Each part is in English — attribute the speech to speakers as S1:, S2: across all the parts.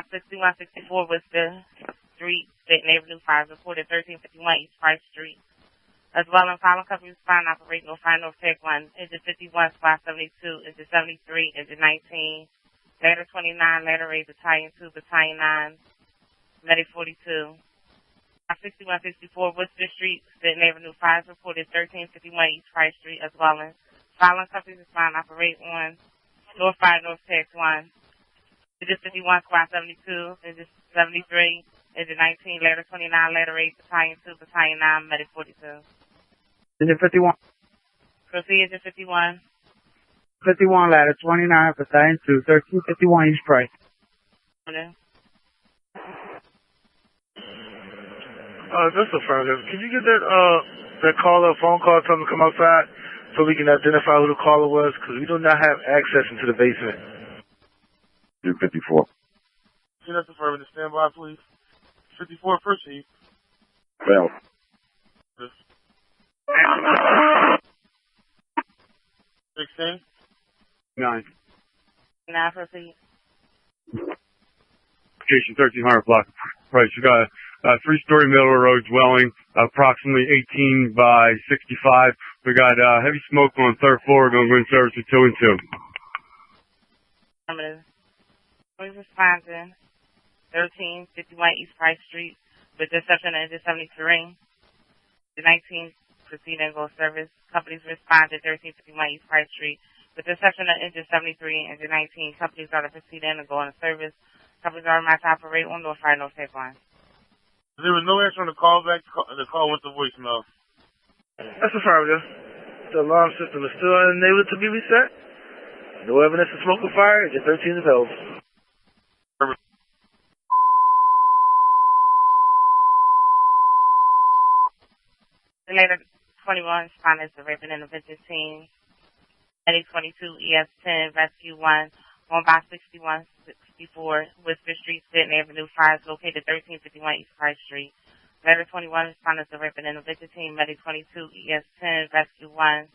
S1: 6164 Worcester Street, Benton Avenue 5, reported 1351 East Price Street. As well, in following company respond operating on Fire North Tech 1, engine 51, squad 72, engine 73, engine 19, ladder 29, ladder 8, battalion 2, battalion 9, medic 42. 6164 Worcester Street, Benton Avenue 5, reported 1351 East Price Street, as well as following companies respond operate on North Fire North Tech 1, engine 51, squad 72, engine 73, engine 19, ladder 29, ladder 8, battalion 2, battalion 9, medic 42.
S2: Engine 51.
S1: Proceed, engine 51.
S2: 51, ladder 29, battalion 2, 1351 East Price.
S3: That's affirmative. Can you get that caller, phone call, tell them to come outside so we can identify who the caller was? Because we do not have access into the basement.
S4: 254.
S3: See, that's affirmative. Stand by, please. 54, proceed.
S4: Well.
S3: 16.
S2: 9.
S1: Now proceed.
S5: Application 1300 block price. You got a three-story middle of the road dwelling, approximately 18 by 65. We got heavy smoke on the third floor. Going to go in service with 2 and 2.
S1: Affirmative. Please respond to 1351 East Price Street with the exception of engine 73. The 19 proceed and go service. Companies respond to 1351 East Price Street with the exception of engine 73 and engine 19. Companies are to proceed and go into service. Companies are meant to operate on North Fire North Tech 1.
S3: There was no answer on the call back. The call went to voicemail. That's affirmative. The alarm system is still unable to be reset. No evidence of smoke or fire. Engine 13 is held.
S1: The later 21 responded to raping intervention team. Eddie 22 ES10 Rescue 1 on by 6164 Worcester Street, Benton Avenue 5, located 1351 East Price Street. Letter 21 responded to raping intervention team. Eddie 22 ES10 Rescue 1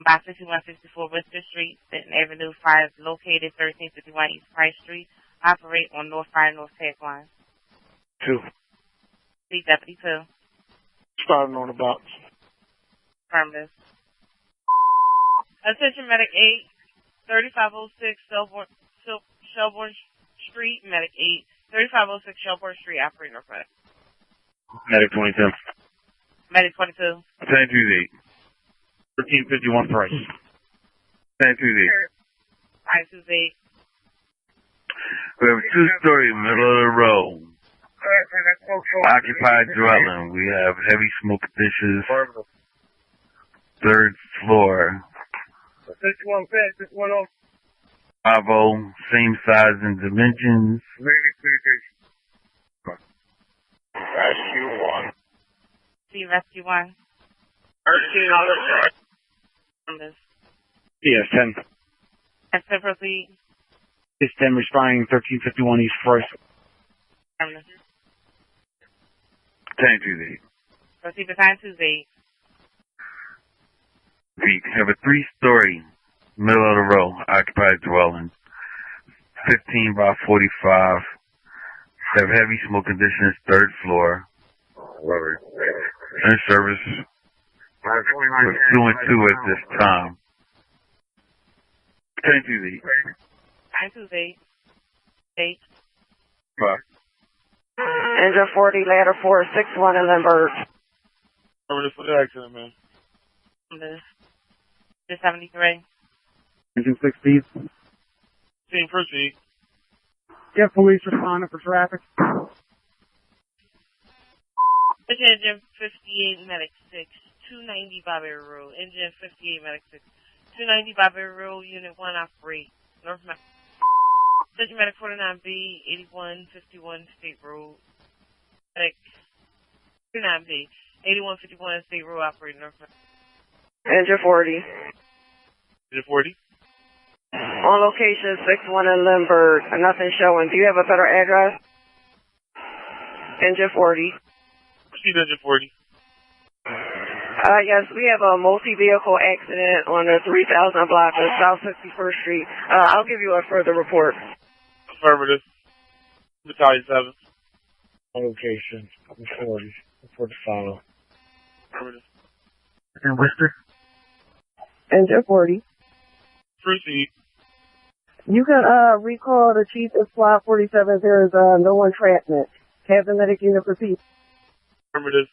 S1: by 6164 Worcester Street, Benton Avenue 5, located 1351 East Price Street. Operate on North Fire North Tech 1.
S3: 2.
S1: See Deputy 2.
S3: Starting on the box.
S1: Affirmative. Attention Medic 8, 3506 Shelbourne Street, Medic 8, 3506 Shelbourne Street, operating or credit.
S4: Medic 22.
S1: Medic 22.
S4: 1028. 1351 price. 1028.
S1: 528.
S4: We have a two-story middle of the road. Occupied dwelling. We have heavy smoke dishes. Third floor. 50, same size and dimensions.
S3: Rescue 1.
S1: See Rescue 1.
S2: Yes, 10.
S1: That's to proceed.
S2: It's 10 responding 1351 East Price.
S1: Affirmative.
S4: 1028.
S1: Proceed to time 28.
S4: We have a three-story middle of the road occupied dwelling. 15 by 45. Have heavy smoke conditions. Third floor. In service with 2 and 2 at this time. 1028.
S1: 928. 8.
S6: Engine 40, ladder 461 in Lindbergh.
S3: Affirmative for the accident, man.
S1: Affirmative. 73.
S2: Engine 60.
S3: Team, proceed.
S2: Get police responding for traffic.
S1: Engine 58, Medic 6, 290 Bobberry Road. Engine 58, Medic 6, 290 Bobberry Road, Unit 1, operate. North Medic. Engine Medic 49B, 8151 State Road. Medic 49B, 8151 State Road, operate. North Medic.
S6: Engine 40.
S3: Engine 40.
S6: On location 61 in Lindbergh. Nothing showing. Do you have a better address? Engine 40.
S3: Proceed, Engine 40.
S6: Yes, we have a multi-vehicle accident on the 3000 block of South 61st Street. I'll give you a further report.
S3: Affirmative. Battalion 7.
S2: On location. 40. Report to follow.
S3: Affirmative.
S2: In Worcester?
S6: Engine 40.
S3: Proceed.
S6: You can recall the chief of Squad 47. There is no entrapment. Have the medic unit proceed.
S3: Affirmative.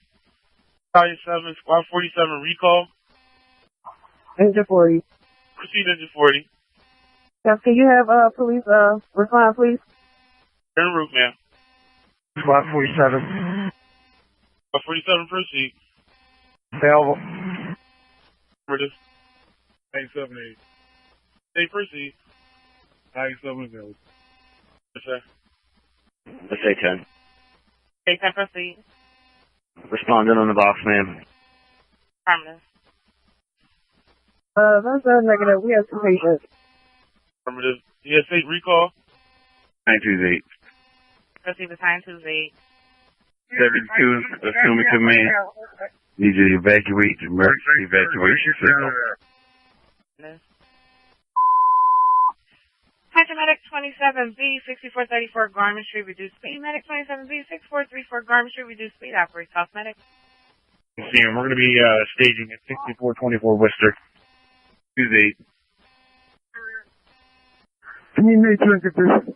S3: Battalion 7, Squad 47, recall.
S6: Engine 40.
S3: Proceed, Engine 40.
S6: Yes, can you have police respond, please?
S3: En route, ma'am.
S2: Squad 47.
S3: Squad 47, proceed.
S2: Available.
S3: Affirmative.
S5: 978.
S3: They proceed.
S5: 97 available.
S3: Yes, sir.
S7: Let's say 10.
S1: They can proceed.
S7: Responding on the box, ma'am.
S1: Affirmative.
S6: That's a negative. We have two patients.
S3: Affirmative. ES8, recall.
S4: 928.
S1: Proceed with time 28.
S4: 72, assuming command. Need you to evacuate, emergency evacuation signal.
S1: Hydromedic 27B, 6434 Garmin Street, reduced speed. Medic 27B, 6434 Garmin Street, reduced speed. Operate South Medic.
S2: See him. We're going to be staging at 6424 Worcester.
S4: 28.
S2: Can you make 253?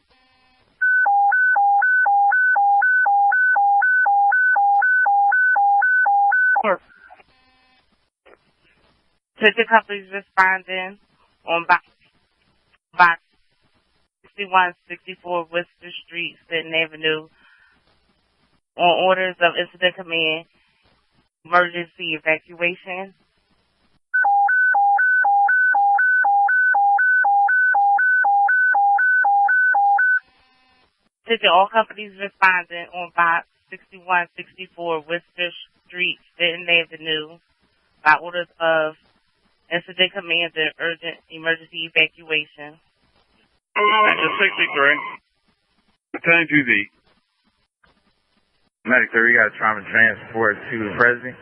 S1: Sister companies responding on box 6164 Worcester Street, Sutton Avenue, on orders of Incident Command, emergency evacuation. Sister, all companies responding on box 6164 Worcester Street, Sutton Avenue, by orders of Incident Commander, urgent emergency evacuation.
S4: Engine 63. Battalion 2Z. Medic 3, you got a trauma transport to the President.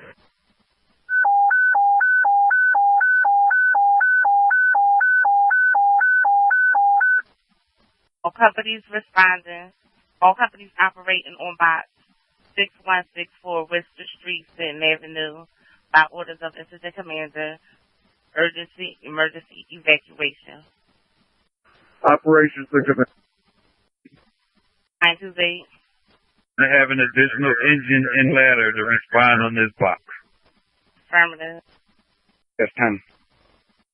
S1: All companies responding. All companies operating on box 6164 Worcester Street, Sutton Avenue, by orders of Incident Commander, urgency emergency evacuation.
S2: Operations Center.
S1: 928.
S4: I have an additional engine and ladder to respond on this box.
S1: Affirmative.
S2: That's 10.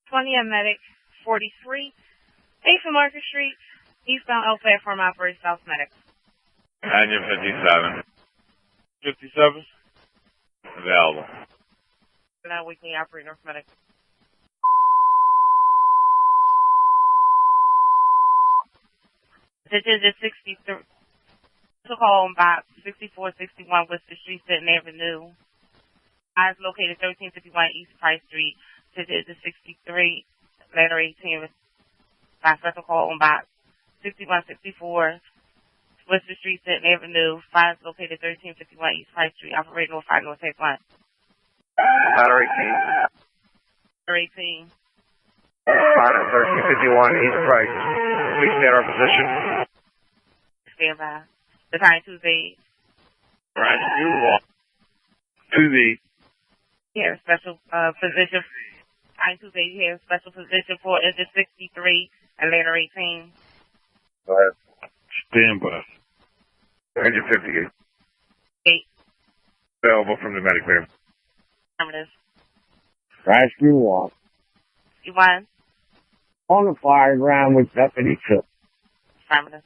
S1: 20 and Medic 43. 8 from Market Street. Eastbound L platform operates South Medic.
S4: Engine 57.
S3: 57.
S4: Available.
S1: Now we can operate North Medic. This is 63. To call on box 6461 Worcester Street, Sutton Avenue. Eyes located 1351 East Price Street. This is 63, letter 18. By special call on box 6164 Worcester Street, Sutton Avenue. Files located 1351 East Price Street. Operating North 5 North Take 1.
S7: Ladder 18.
S1: Letter 18.
S7: 1351 East Price. Please stay at our position.
S1: Stand by. The time 2Z.
S7: Right, you walk.
S4: 2Z.
S1: Here, special position. Time 2Z here, special position for engine 63 and later 18.
S4: Go ahead. Stand by.
S7: Engine 58.
S1: 8.
S7: Available from the medic, ma'am.
S1: Affirmative.
S2: Right, you walk.
S1: 61.
S2: On the fire ground with Deputy Cook.
S1: Affirmative.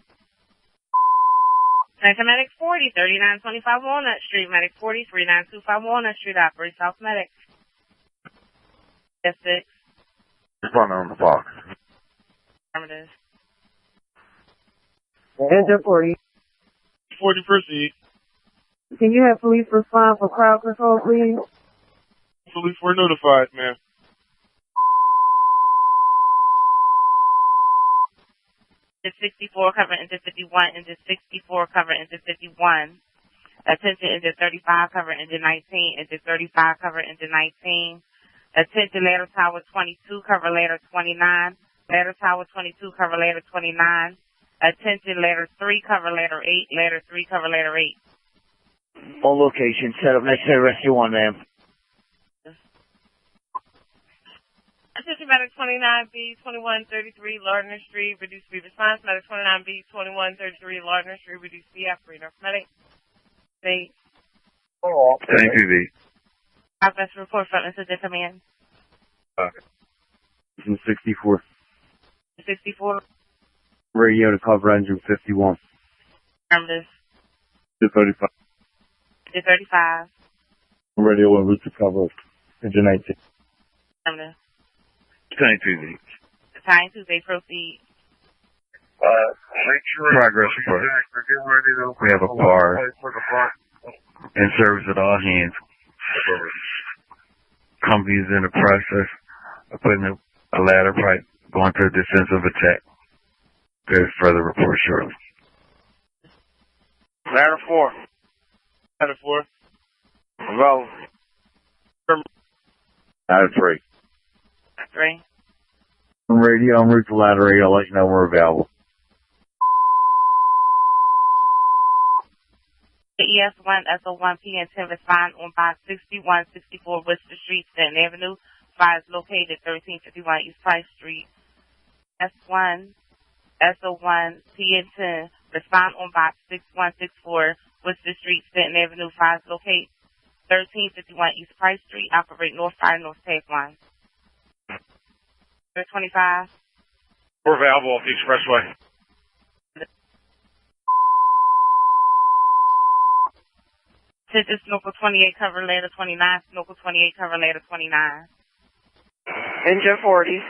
S1: Second Medic 40, 3925 Walnut Street. Medic 40, 3925 Walnut Street. Operates South Medic. S6.
S7: Responding on the box.
S1: Affirmative.
S6: Engine 40.
S3: 40, proceed.
S6: Can you have police respond for crowd control, please?
S3: Police were notified, ma'am.
S1: Engine 64 cover engine 51. Engine 64 cover engine 51. Attention engine 35 cover engine 19. Engine 35 cover engine 19. Attention ladder tower 22 cover ladder 29. Ladder tower 22 cover ladder 29. Attention, letter 3, cover letter 8, letter 3, cover letter 8.
S8: On location, set up next to rescue 1, ma'am.
S1: Attention, Medic 29B, 2133, Lardner Street, reduced speed response. Medic 29B, 2133, Lardner Street, reduced speed, operator. Medic. State.
S4: 72B.
S1: Officer report from incident command.
S5: 64.
S1: 64.
S5: Radio to cover engine 51.
S1: Affirmative.
S5: 235.
S1: 35.
S5: Radio en route to cover engine 19.
S1: Affirmative.
S4: 22B.
S1: Time Tuesday, proceed.
S4: Progress report. We have a bar in service at all hands. Company is in the process of putting a ladder pipe going to a defensive attack. There's further report shortly.
S3: Ladder 4. Ladder 4. Well.
S7: Ladder 3.
S1: 3.
S5: Radio en route to ladder 8. I'll let you know we're available.
S1: ES1, SO1, PN10, respond on box 6164 Worcester Street, Stanton Avenue. Fire is located 1351 East Price Street. S1, SO1, PN10, respond on box 6164 Worcester Street, Stanton Avenue. Fire is located 1351 East Price Street. Operate North Fire, North Tag Line. 25.
S7: We're available off the expressway.
S1: Attention, Snorkel 28, cover ladder 29. Snorkel 28, cover ladder 29.
S6: Engine 40.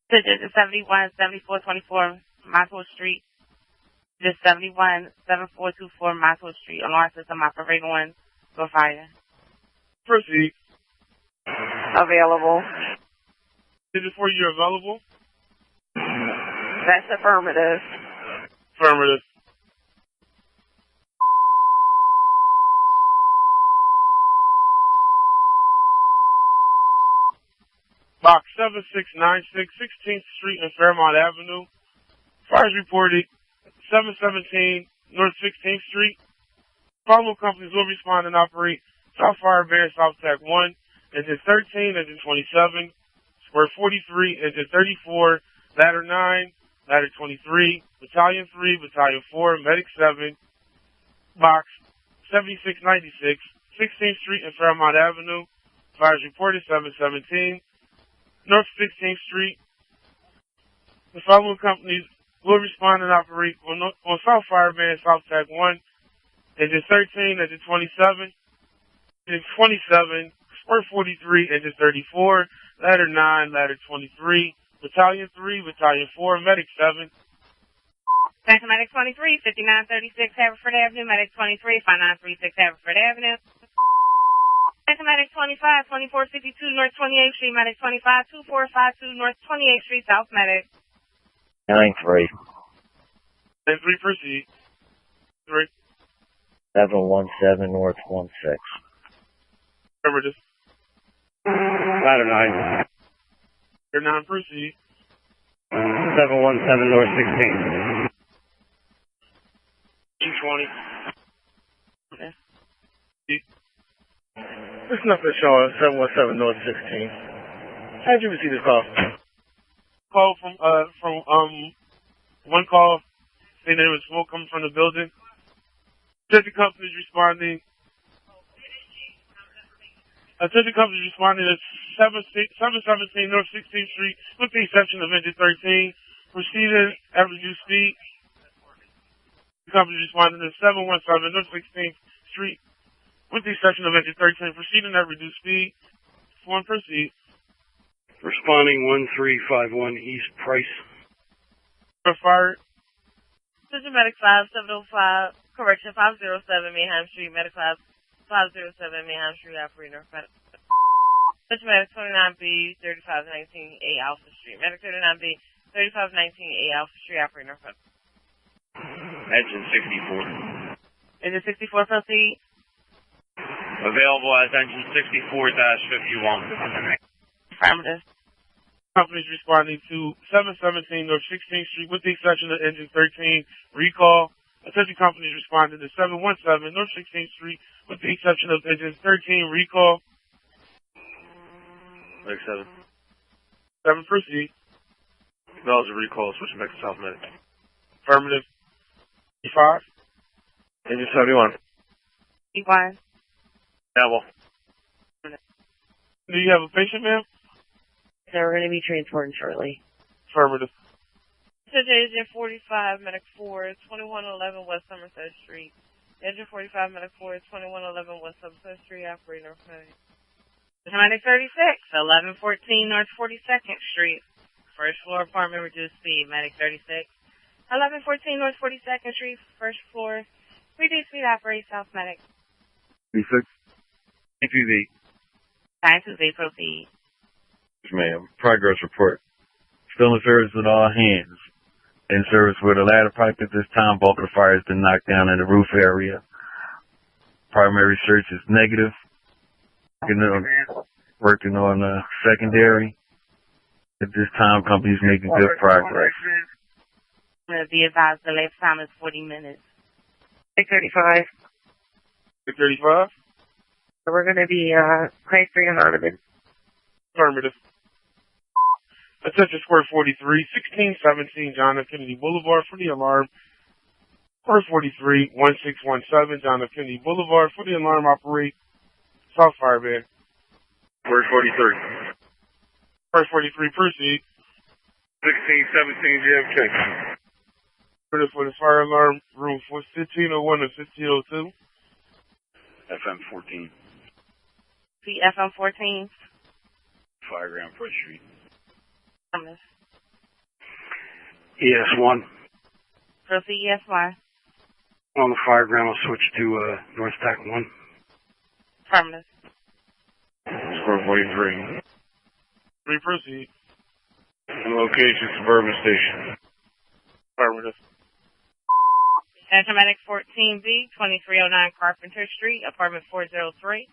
S1: Attention, 71, 74, 24, Montour Street. Just 71, 7424, Montour Street. Alarm system operator 1. Go fire.
S3: Proceed.
S6: Available.
S3: Is it for you available?
S6: That's affirmative.
S3: Affirmative. Box 7696, 16th Street and Fairmont Avenue. Fires reported 717 North 16th Street. Following companies will respond and operate South Fire Band, South Tech 1, Engine 13, Engine 27, Square 43, Engine 34, Ladder 9, Ladder 23, Battalion 3, Battalion 4, Medic 7, Box 7696, 16th Street and Fairmont Avenue. Fires reported 717 North 16th Street. The following companies will respond and operate on South Fire Band, South Tech 1, Engine 13, Engine 27, Engine 27, Square 43, Engine 34, Ladder 9, Ladder 23, Battalion 3, Battalion 4, Medic 7.
S1: Thanks, Medic 23, 5936 Haverford Avenue, Medic 23, 5936 Haverford Avenue. Thanks, Medic 25, 2462 North 28th Street, Medic 25, 2452 North 28th Street, South Medic.
S8: 9-3.
S3: 10-3, proceed. 3.
S8: 717 North 16.
S3: Remember this.
S5: Ladder 9.
S3: Ladder 9, proceed.
S5: 717 North 16.
S3: G20.
S1: Okay.
S3: There's nothing showing 717 North 16. How did you receive this call? Call from one call saying there was smoke coming from the building. Attention companies responding. Attention companies responding to 717 North 16th Street with the exception of engine 13. Proceeding at reduced speed. The company responding to 717 North 16th Street with the exception of engine 13. Proceeding at reduced speed. 1, proceed.
S5: Responding 1351 East Price.
S3: Fire.
S1: Attention, Medic 5705, correction 507 Mayhem Street, Medic 507 Mayhem Street, operator. Attention, Medic 29B, 3519A Alpha Street, Medic 39B, 3519A Alpha Street, operator.
S7: Engine 64.
S1: Engine 64, proceed.
S7: Available as engine 64-51.
S1: Affirmative.
S3: Companies responding to 717 North 16th Street with the exception of engine 13 recall. Attention companies responding to 717 North 16th Street with the exception of engine 13 recall.
S7: Medic 7.
S3: 7 proceed.
S7: Acknowledge the recall. Switching back to South Medic.
S3: Affirmative. 5.
S7: Engine 71.
S1: E1.
S7: Apple.
S3: Do you have a patient, ma'am?
S6: So we're going to be transporting shortly.
S3: Affirmative.
S1: Engine 45, Medic 4, 2111 West Somerset Street. Engine 45, Medic 4, 2111 West Somerset Street, operator. Medic 36, 1114 North 42nd Street. First floor apartment, reduced speed. Medic 36, 1114 North 42nd Street, first floor, reduced speed, operate South Medic.
S4: 36. APV.
S1: 928, proceed.
S4: Yes, ma'am. Progress report. Still in service with all hands. In service with a ladder pipe at this time. Bulk of the fire has been knocked down in the roof area. Primary search is negative. Working on secondary. At this time, company's making good progress.
S1: Be advised the left time is 40 minutes.
S6: 635.
S3: 635.
S6: So we're going to be Clay Street and Ottoman.
S3: Affirmative. Attention Square 43, 1617 John F. Kennedy Boulevard for the alarm. Square 43, 1617 John F. Kennedy Boulevard for the alarm. Operate South Fire Band.
S7: Square 43.
S3: Square 43, proceed.
S7: 1617 JFK.
S3: For the fire alarm room 1501 and 1502.
S7: FM 14.
S1: CFM 14.
S7: Fireground First Street.
S9: ES1.
S1: Proceed, ES1.
S9: On the fireground, I'll switch to North Stack 1.
S1: Affirmative.
S7: Square 43.
S3: 3, proceed.
S7: Location, Suburban Station.
S3: Affirmative.
S1: Enter Medic 14B, 2309 Carpenter Street, apartment 403.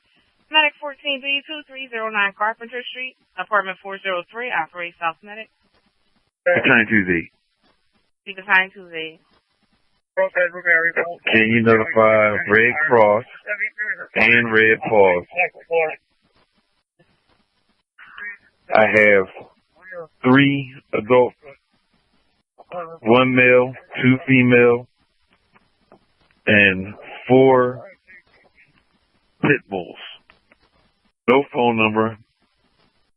S1: Medic 14B, 2309 Carpenter Street, apartment 403, operate South Medic.
S4: Battalion 2Z.
S1: See Battalion 2Z.
S4: Can you notify Red Cross and Red Paws? I have 3 adults, 1 male, 2 female, and 4 pit bulls. No phone number.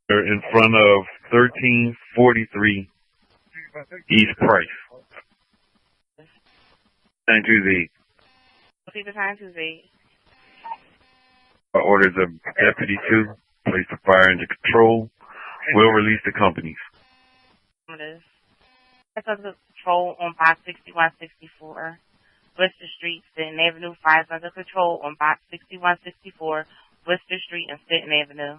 S4: They're in front of 1343 East Price. And to the
S1: See Battalion 2Z.
S4: orders of Deputy 2, place the fire into control. Will release the companies.
S1: That's under control on box 6164. Worcester Street, Stanton Avenue. Fires under control on box 6164, Worcester Street and Stanton Avenue.